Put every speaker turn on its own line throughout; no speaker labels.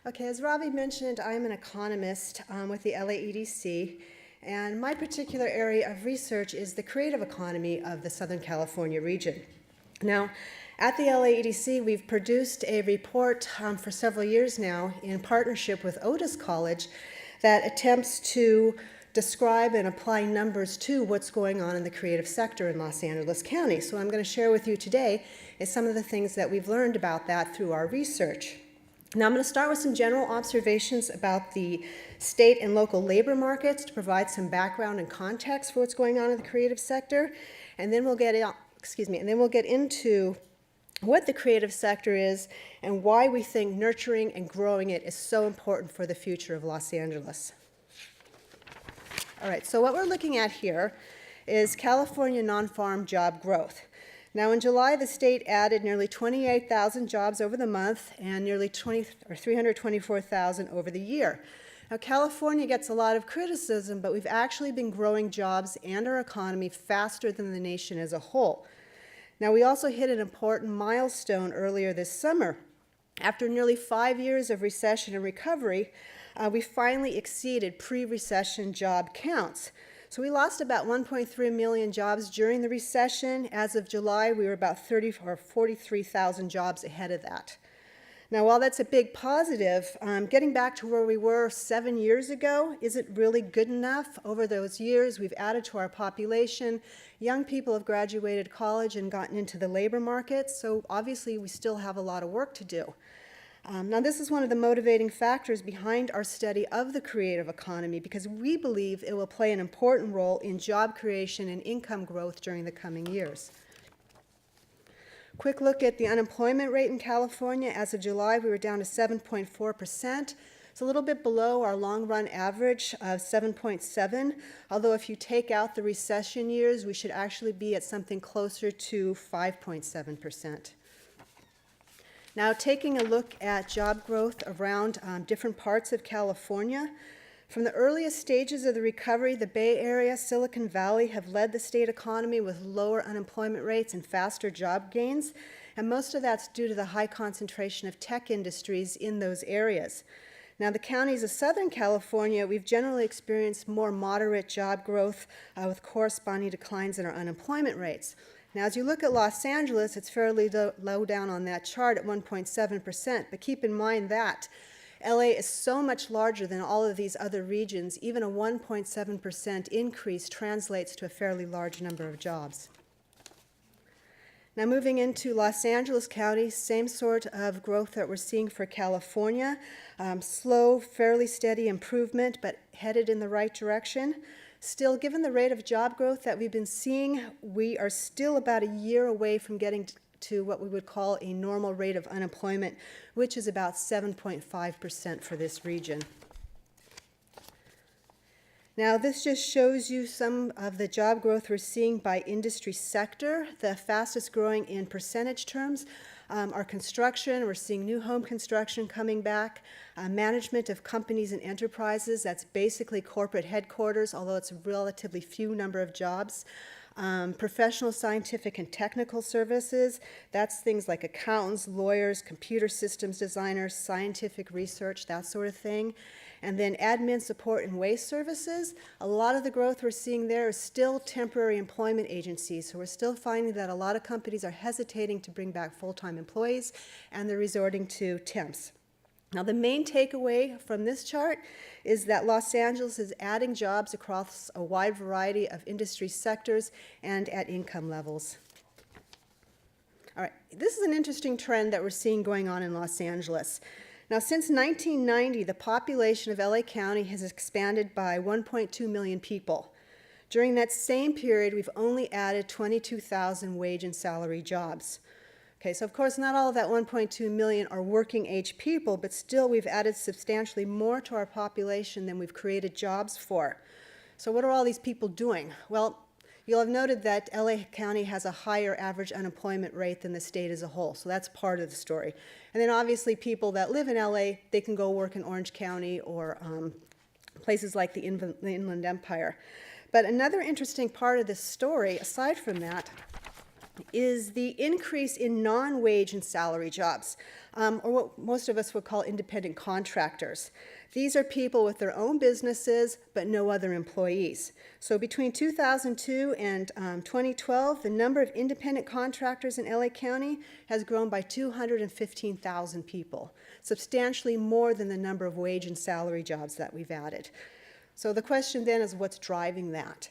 Okay, as Ravi mentioned, I'm an economist with the LA EDC, and my particular area of research is the creative economy of the Southern California region. Now, at the LA EDC, we've produced a report for several years now in partnership with Otis College that attempts to describe and apply numbers to what's going on in the creative sector in Los Angeles County. So what I'm going to share with you today is some of the things that we've learned about that through our research. Now I'm going to start with some general observations about the state and local labor markets to provide some background and context for what's going on in the creative sector, and then we'll get into what the creative sector is and why we think nurturing and growing it is so important for the future of Los Angeles. All right, so what we're looking at here is California non-farm job growth. Now, in July, the state added nearly 28,000 jobs over the month and nearly 324,000 over the year. Now, California gets a lot of criticism, but we've actually been growing jobs and our economy faster than the nation as a whole. Now, we also hit an important milestone earlier this summer. After nearly 5 years of recession and recovery, we finally exceeded pre-recession job counts. So we lost about 1.3 million jobs during the recession. As of July, we were about 43,000 jobs ahead of that. Now, while that's a big positive, getting back to where we were 7 years ago isn't really good enough. Over those years, we've added to our population. Young people have graduated college and gotten into the labor market, so obviously we still have a lot of work to do. Now, this is one of the motivating factors behind our study of the creative economy because we believe it will play an important role in job creation and income growth during the coming years. Quick look at the unemployment rate in California. As of July, we were down to 7.4%. It's a little bit below our long-run average of 7.7, although if you take out the recession years, we should actually be at something closer to 5.7%. Now, taking a look at job growth around different parts of California, from the earliest stages of the recovery, the Bay Area, Silicon Valley have led the state economy with lower unemployment rates and faster job gains, and most of that's due to the high concentration of tech industries in those areas. Now, the counties of Southern California, we've generally experienced more moderate job growth with corresponding declines in our unemployment rates. Now, as you look at Los Angeles, it's fairly low down on that chart at 1.7%, but keep in mind that LA is so much larger than all of these other regions, even a 1.7% increase translates to a fairly large number of jobs. Now, moving into Los Angeles County, same sort of growth that we're seeing for California. Slow, fairly steady improvement, but headed in the right direction. Still, given the rate of job growth that we've been seeing, we are still about a year away from getting to what we would call a normal rate of unemployment, which is about 7.5% for this region. Now, this just shows you some of the job growth we're seeing by industry sector. The fastest growing in percentage terms are construction. We're seeing new home construction coming back. Management of companies and enterprises, that's basically corporate headquarters, although it's a relatively few number of jobs. Professional, scientific, and technical services, that's things like accountants, lawyers, computer systems designers, scientific research, that sort of thing. And then admin support and waste services, a lot of the growth we're seeing there is still temporary employment agencies. So we're still finding that a lot of companies are hesitating to bring back full-time employees, and they're resorting to temps. Now, the main takeaway from this chart is that Los Angeles is adding jobs across a wide variety of industry sectors and at income levels. All right, this is an interesting trend that we're seeing going on in Los Angeles. Now, since 1990, the population of LA County has expanded by 1.2 million people. During that same period, we've only added 22,000 wage and salary jobs. Okay, so of course, not all of that 1.2 million are working age people, but still we've added substantially more to our population than we've created jobs for. So what are all these people doing? Well, you'll have noted that LA County has a higher average unemployment rate than the state as a whole, so that's part of the story. And then obviously people that live in LA, they can go work in Orange County or places like the Inland Empire. But another interesting part of this story, aside from that, is the increase in non-wage and salary jobs, or what most of us would call independent contractors. These are people with their own businesses but no other employees. So between 2002 and 2012, the number of independent contractors in LA County has grown by 215,000 people, substantially more than the number of wage and salary jobs that we've added. So the question then is, what's driving that?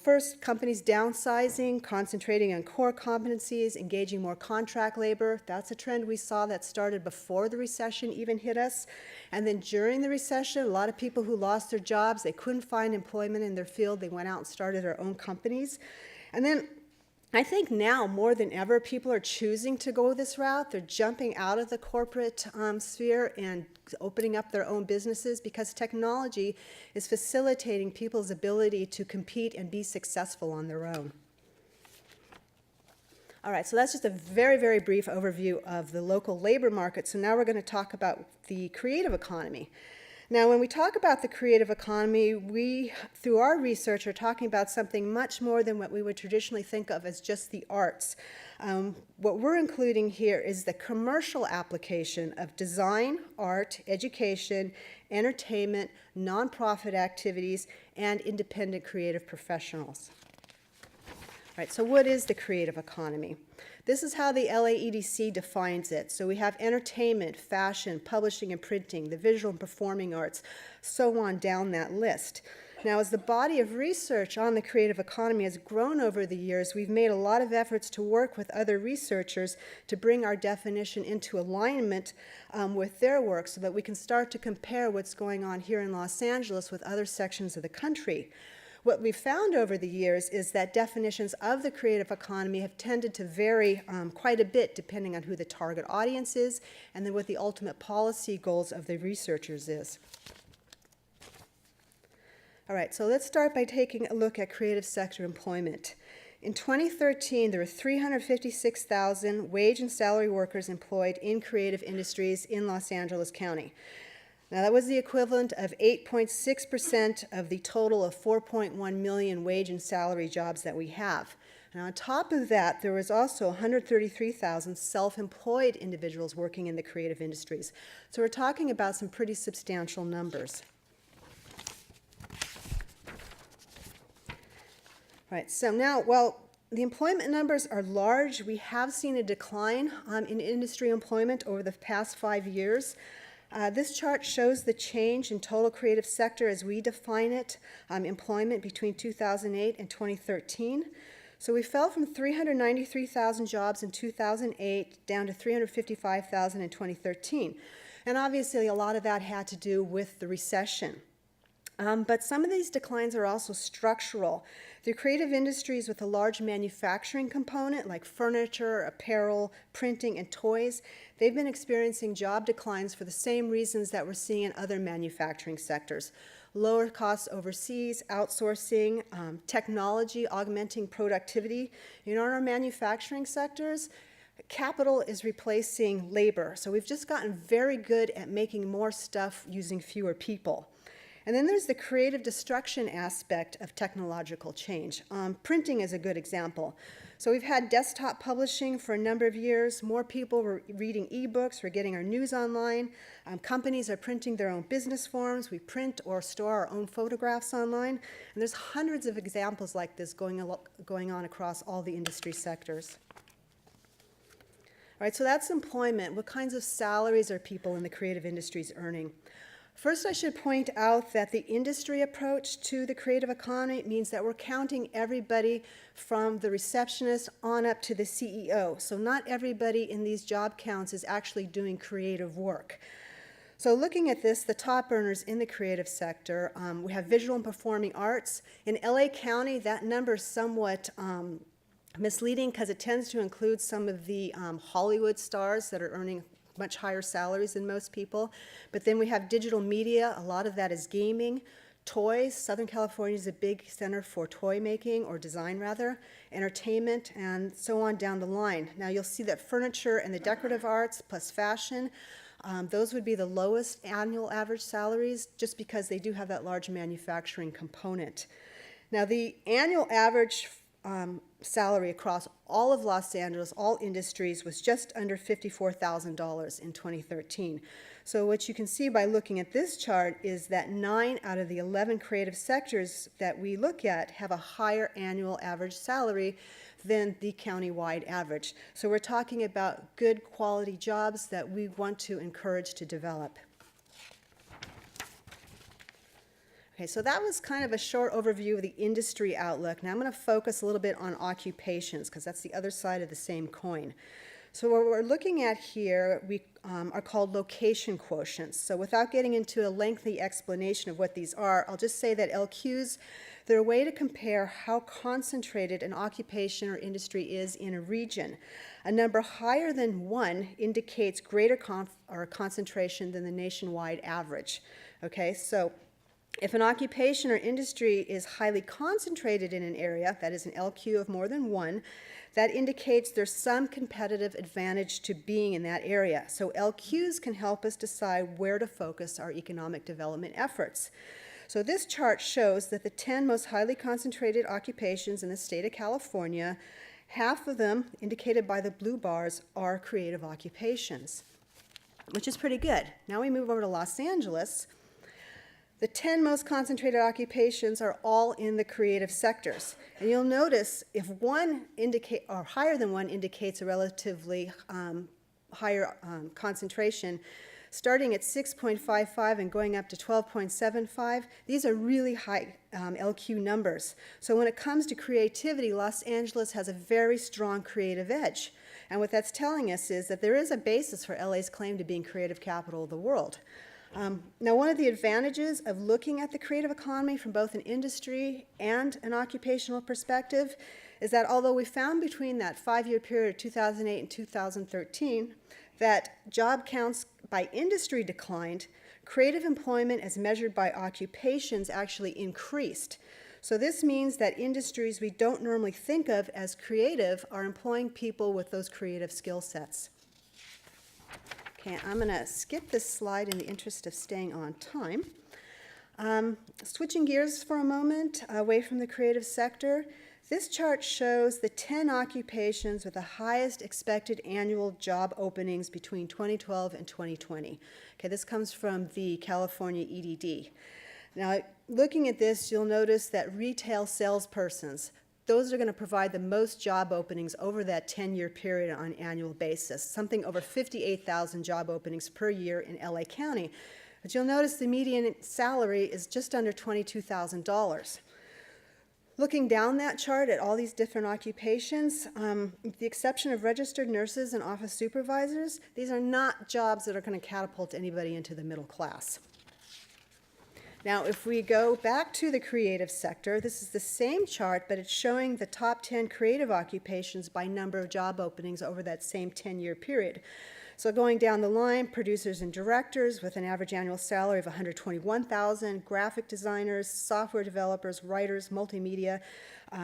First, companies downsizing, concentrating on core competencies, engaging more contract labor. That's a trend we saw that started before the recession even hit us. And then during the recession, a lot of people who lost their jobs, they couldn't find employment in their field, they went out and started their own companies. And then I think now more than ever, people are choosing to go this route. They're jumping out of the corporate sphere and opening up their own businesses because technology is facilitating people's ability to compete and be successful on their own. All right, so that's just a very, very brief overview of the local labor market. So now we're going to talk about the creative economy. Now, when we talk about the creative economy, we, through our research, are talking about something much more than what we would traditionally think of as just the arts. What we're including here is the commercial application of design, art, education, entertainment, nonprofit activities, and independent creative professionals. All right, so what is the creative economy? This is how the LAEDC defines it. So we have entertainment, fashion, publishing and printing, the visual and performing arts, so on down that list. Now, as the body of research on the creative economy has grown over the years, we've made a lot of efforts to work with other researchers to bring our definition into alignment with their work so that we can start to compare what's going on here in Los Angeles with other sections of the country. What we've found over the years is that definitions of the creative economy have tended to vary quite a bit depending on who the target audience is and then what the ultimate policy goals of the researchers is. All right, so let's start by taking a look at creative sector employment. In 2013, there were 356,000 wage and salary workers employed in creative industries in Los Angeles County. Now, that was the equivalent of 8.6% of the total of 4.1 million wage and salary jobs that we have. And on top of that, there was also 133,000 self-employed individuals working in the creative industries. So we're talking about some pretty substantial numbers. Right, so now, well, the employment numbers are large. We have seen a decline in industry employment over the past 5 years. This chart shows the change in total creative sector as we define it, employment between 2008 and 2013. So we fell from 393,000 jobs in 2008 down to 355,000 in 2013. And obviously a lot of that had to do with the recession. But some of these declines are also structural. The creative industries with a large manufacturing component like furniture, apparel, printing, and toys, they've been experiencing job declines for the same reasons that we're seeing in other manufacturing sectors. Lower costs overseas, outsourcing, technology augmenting productivity. In our manufacturing sectors, capital is replacing labor. So we've just gotten very good at making more stuff using fewer people. And then there's the creative destruction aspect of technological change. Printing is a good example. So we've had desktop publishing for a number of years. More people were reading ebooks. We're getting our news online. Companies are printing their own business forms. We print or store our own photographs online. And there's hundreds of examples like this going on across all the industry sectors. All right, so that's employment. What kinds of salaries are people in the creative industries earning? First, I should point out that the industry approach to the creative economy means that we're counting everybody from the receptionist on up to the CEO. So not everybody in these job counts is actually doing creative work. So looking at this, the top earners in the creative sector, we have visual and performing arts. In LA County, that number is somewhat misleading because it tends to include some of the Hollywood stars that are earning much higher salaries than most people. But then we have digital media. A lot of that is gaming. Toys. Southern California is a big center for toy making, or design rather, entertainment, and so on down the line. Now you'll see that furniture and the decorative arts plus fashion, those would be the lowest annual average salaries just because they do have that large manufacturing component. Now the annual average salary across all of Los Angeles, all industries, was just under $54,000 in 2013. So what you can see by looking at this chart is that 9 out of the 11 creative sectors that we look at have a higher annual average salary than the county-wide average. So we're talking about good quality jobs that we want to encourage to develop. Okay, so that was kind of a short overview of the industry outlook. Now I'm going to focus a little bit on occupations because that's the other side of the same coin. So what we're looking at here are called location quotients. So without getting into a lengthy explanation of what these are, I'll just say that LQs, they're a way to compare how concentrated an occupation or industry is in a region. A number higher than 1 indicates greater concentration than the nationwide average. Okay, so if an occupation or industry is highly concentrated in an area, that is an LQ of more than 1, that indicates there's some competitive advantage to being in that area. So LQs can help us decide where to focus our economic development efforts. So this chart shows that the 10 most highly concentrated occupations in the state of California, half of them, indicated by the blue bars, are creative occupations, which is pretty good. Now we move over to Los Angeles. The 10 most concentrated occupations are all in the creative sectors. And you'll notice if higher than 1 indicates a relatively higher concentration, starting at 6.55 and going up to 12.75, these are really high LQ numbers. So when it comes to creativity, Los Angeles has a very strong creative edge. And what that's telling us is that there is a basis for LA's claim to being creative capital of the world. Now, one of the advantages of looking at the creative economy from both an industry and an occupational perspective is that although we found between that 5-year period of 2008 and 2013 that job counts by industry declined, creative employment as measured by occupations actually increased. So this means that industries we don't normally think of as creative are employing people with those creative skill sets. Okay, I'm going to skip this slide in the interest of staying on time. Switching gears for a moment away from the creative sector, this chart shows the 10 occupations with the highest expected annual job openings between 2012 and 2020. Okay, this comes from the California EDD. Now, looking at this, you'll notice that retail salespersons, those are going to provide the most job openings over that 10-year period on an annual basis, something over 58,000 job openings per year in LA County. But you'll notice the median salary is just under $22,000. Looking down that chart at all these different occupations, with the exception of registered nurses and office supervisors, these are not jobs that are going to catapult anybody into the middle class. Now, if we go back to the creative sector, this is the same chart, but it's showing the top 10 creative occupations by number of job openings over that same 10-year period. So going down the line, producers and directors with an average annual salary of $121,000, graphic designers, software developers, writers, multimedia,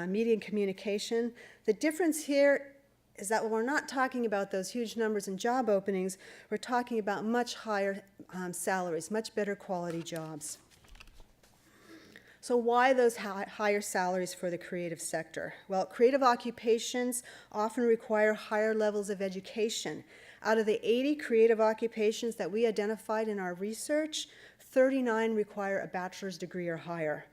media and communication. The difference here is that we're not talking about those huge numbers in job openings. We're talking about much higher salaries, much better quality jobs. So why those higher salaries for the creative sector? Well, creative occupations often require higher levels of education. Out of the 80 creative occupations that we identified in our research, 39 require a bachelor's degree or higher.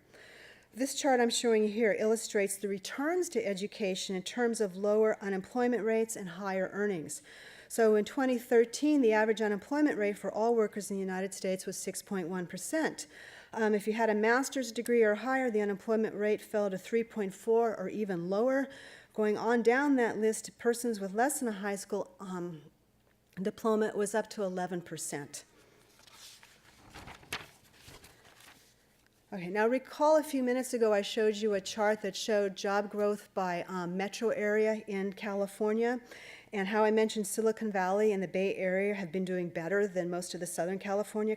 This chart I'm showing you here illustrates the returns to education in terms of lower unemployment rates and higher earnings. So in 2013, the average unemployment rate for all workers in the United States was 6.1%. If you had a master's degree or higher, the unemployment rate fell to 3.4 or even lower. Going on down that list, persons with less than a high school diploma was up to 11%. Okay, now recall a few minutes ago I showed you a chart that showed job growth by metro area in California, and how I mentioned Silicon Valley and the Bay Area have been doing better than most of the Southern California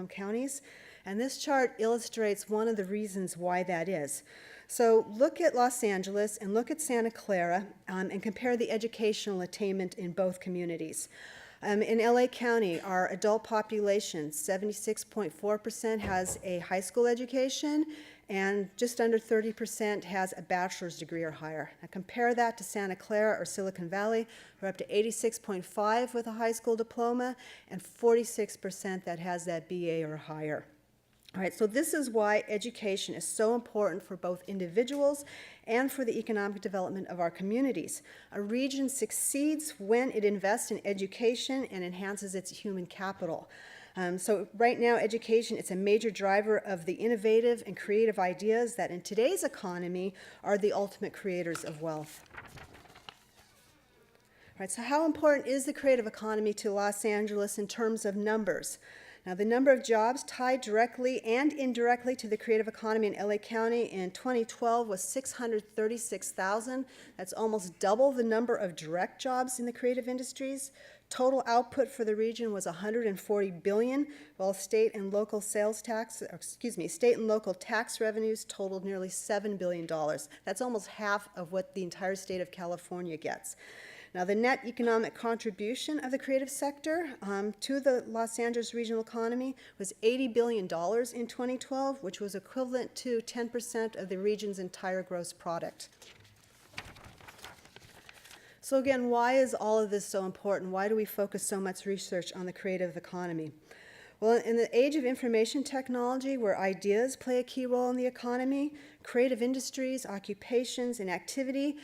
counties. And this chart illustrates one of the reasons why that is. So look at Los Angeles and look at Santa Clara and compare the educational attainment in both communities. In LA County, our adult population, 76.4% has a high school education, and just under 30% has a bachelor's degree or higher. Now compare that to Santa Clara or Silicon Valley, who are up to 86.5 with a high school diploma, and 46% that has that BA or higher. All right, so this is why education is so important for both individuals and for the economic development of our communities. A region succeeds when it invests in education and enhances its human capital. So right now, education, it's a major driver of the innovative and creative ideas that in today's economy are the ultimate creators of wealth. All right, so how important is the creative economy to Los Angeles in terms of numbers? Now, the number of jobs tied directly and indirectly to the creative economy in LA County in 2012 was 636,000. That's almost double the number of direct jobs in the creative industries. Total output for the region was $140 billion, while state and local tax revenues totaled nearly $7 billion. That's almost half of what the entire state of California gets. Now, the net economic contribution of the creative sector to the Los Angeles regional economy was $80 billion in 2012, which was equivalent to 10% of the region's entire gross product. So again, why is all of this so important? Why do we focus so much research on the creative economy? Well, in the age of information technology, where ideas play a key role in the economy, creative industries, occupations, and activity,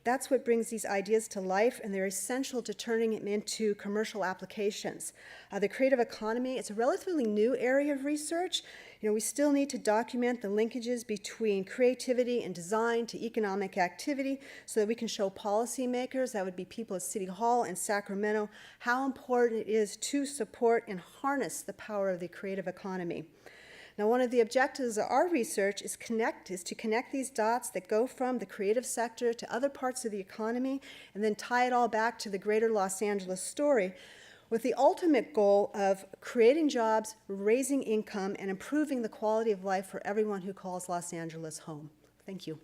that's what brings these ideas to life, and they're essential to turning them into commercial applications. The creative economy, it's a relatively new area of research. We still need to document the linkages between creativity and design to economic activity so that we can show policymakers, that would be people at City Hall and Sacramento, how important it is to support and harness the power of the creative economy. Now, one of the objectives of our research is to connect these dots that go from the creative sector to other parts of the economy and then tie it all back to the greater Los Angeles story, with the ultimate goal of creating jobs, raising income, and improving the quality of life for everyone who calls Los Angeles home. Thank you.